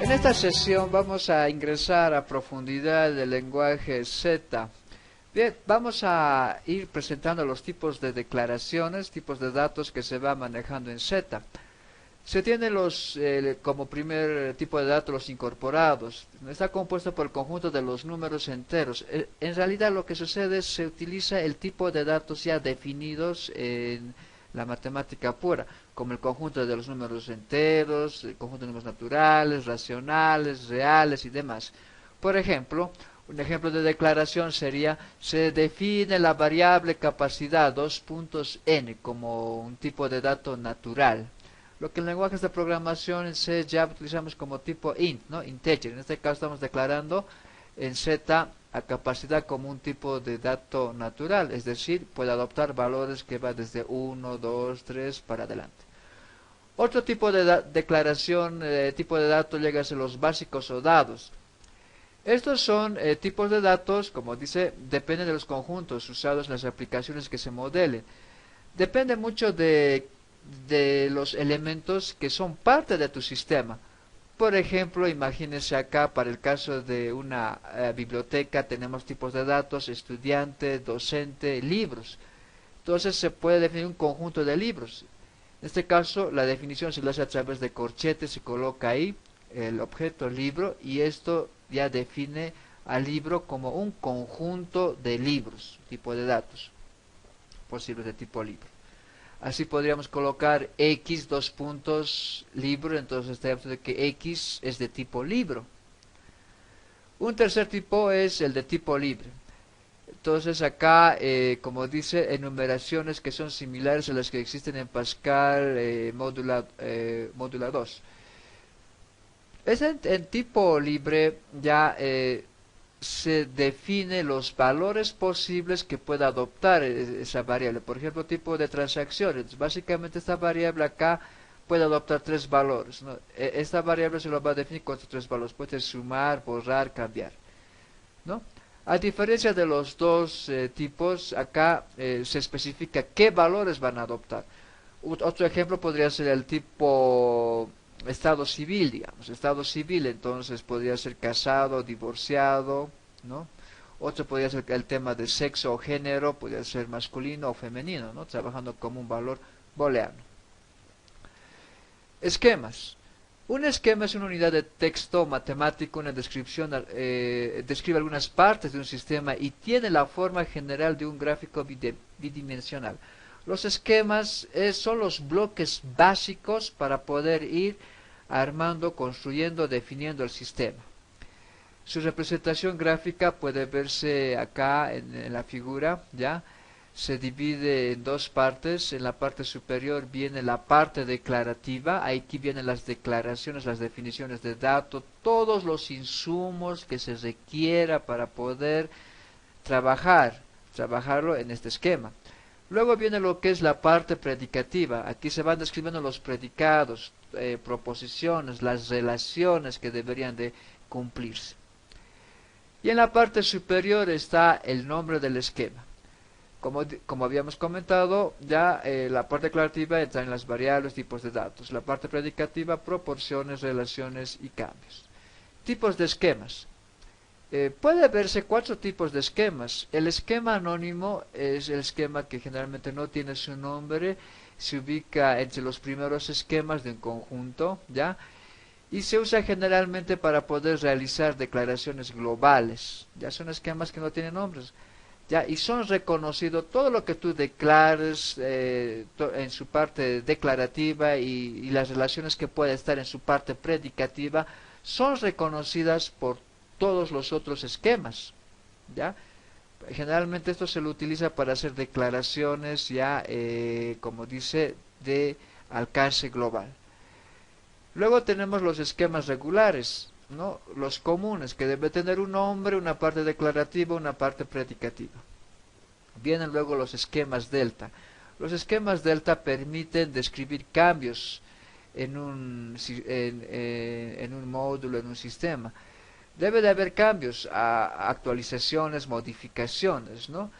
En esta sesión vamos a ingresar a profundidad del lenguaje Z. Bien, vamos a ir presentando los tipos de declaraciones, tipos de datos que se va manejando en Z. Se tiene como primer tipo de datos los incorporados. Está compuesto por el conjunto de los números enteros. En realidad lo que sucede es que se utiliza el tipo de datos ya definidos en la matemática pura, como el conjunto de los números enteros, el conjunto de números naturales, racionales, reales y demás. Por ejemplo, un ejemplo de declaración sería: se define la variable capacidad n como un tipo de dato natural. Lo que en lenguajes de programación en C ya utilizamos como tipo int, ¿no? Integer. En este caso estamos declarando en Z a capacidad como un tipo de dato natural, es decir, puede adoptar valores que va desde 1, 2, 3 para adelante. Otro tipo de declaración, tipo de datos, llega a ser los básicos o dados. Estos son tipos de datos, como dice, dependen de los conjuntos usados en las aplicaciones que se modelen. Depende mucho de los elementos que son parte de tu sistema. Por ejemplo, imagínense acá, para el caso de una biblioteca, tenemos tipos de datos: estudiante, docente, libros. Entonces se puede definir un conjunto de libros. En este caso, la definición se lo hace a través de corchetes, se coloca ahí el objeto libro, y esto ya define al libro como un conjunto de libros, tipo de datos posibles de tipo libro. Así podríamos colocar x dos puntos libro, entonces tenemos de que x es de tipo libro. Un tercer tipo es el de tipo libre. Entonces acá, como dice, enumeraciones que son similares a las que existen en Pascal módula 2. Es en tipo libre ya se define los valores posibles que pueda adoptar esa variable. Por ejemplo, tipo de transacciones. Básicamente esta variable acá puede adoptar tres valores, ¿no? Esta variable se lo va a definir con estos tres valores. Puede sumar, borrar, cambiar, ¿no? A diferencia de los dos tipos, acá se especifica qué valores van a adoptar. Otro ejemplo podría ser el tipo estado civil, digamos. Estado civil, entonces podría ser casado, divorciado, ¿no? Otro podría ser el tema de sexo o género, podría ser masculino o femenino, ¿no? Trabajando como un valor booleano. Esquemas. Un esquema es una unidad de texto matemático, una descripción, describe algunas partes de un sistema y tiene la forma general de un gráfico bidimensional. Los esquemas son los bloques básicos para poder ir armando, construyendo, definiendo el sistema. Su representación gráfica puede verse acá en la figura, ¿ya? Se divide en dos partes. En la parte superior viene la parte declarativa. Aquí vienen las declaraciones, las definiciones de datos, todos los insumos que se requiera para poder trabajarlo en este esquema. Luego viene lo que es la parte predicativa. Aquí se van describiendo los predicados, proposiciones, las relaciones que deberían de cumplirse. Y en la parte superior está el nombre del esquema. Como habíamos comentado, ya la parte declarativa entra en las variables, tipos de datos. La parte predicativa, proporciones, relaciones y cambios. Tipos de esquemas. Puede verse cuatro tipos de esquemas. El esquema anónimo es el esquema que generalmente no tiene su nombre, se ubica entre los primeros esquemas de un conjunto, ¿ya? Y se usa generalmente para poder realizar declaraciones globales. Ya son esquemas que no tienen nombres, ¿ya? Y son reconocidos, todo lo que tú declares en su parte declarativa y las relaciones que pueda estar en su parte predicativa son reconocidas por todos los otros esquemas, ¿ya? Generalmente esto se lo utiliza para hacer declaraciones ya, como dice, de alcance global. Luego tenemos los esquemas regulares, ¿no? Los comunes, que debe tener un nombre, una parte declarativa, una parte predicativa. Vienen luego los esquemas delta. Los esquemas delta permiten describir cambios en un módulo, en un sistema. Debe de haber cambios, actualizaciones, modificaciones, ¿no?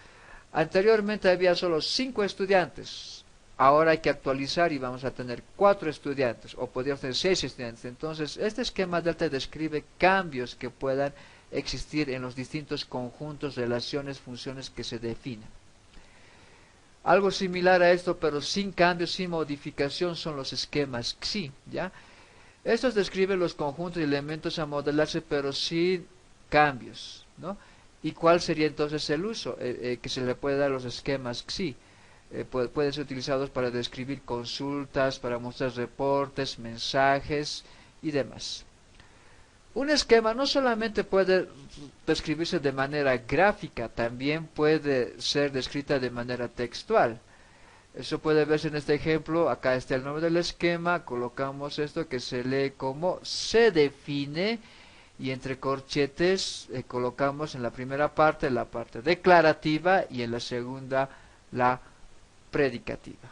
Anteriormente había solo 5 estudiantes, ahora hay que actualizar y vamos a tener 4 estudiantes o podríamos tener 6 estudiantes. Entonces, este esquema delta describe cambios que puedan existir en los distintos conjuntos, relaciones, funciones que se definen. Algo similar a esto, pero sin cambios, sin modificación, son los esquemas XY, ¿ya? Estos describen los conjuntos de elementos a modelarse, pero sin cambios, ¿no? ¿Y cuál sería entonces el uso que se le puede dar a los esquemas XY? Pueden ser utilizados para describir consultas, para mostrar reportes, mensajes y demás. Un esquema no solamente puede describirse de manera gráfica, también puede ser descrita de manera textual. Eso puede verse en este ejemplo. Acá está el nombre del esquema, colocamos esto que se lee como se define y entre corchetes colocamos en la primera parte la parte declarativa y en la segunda la predicativa.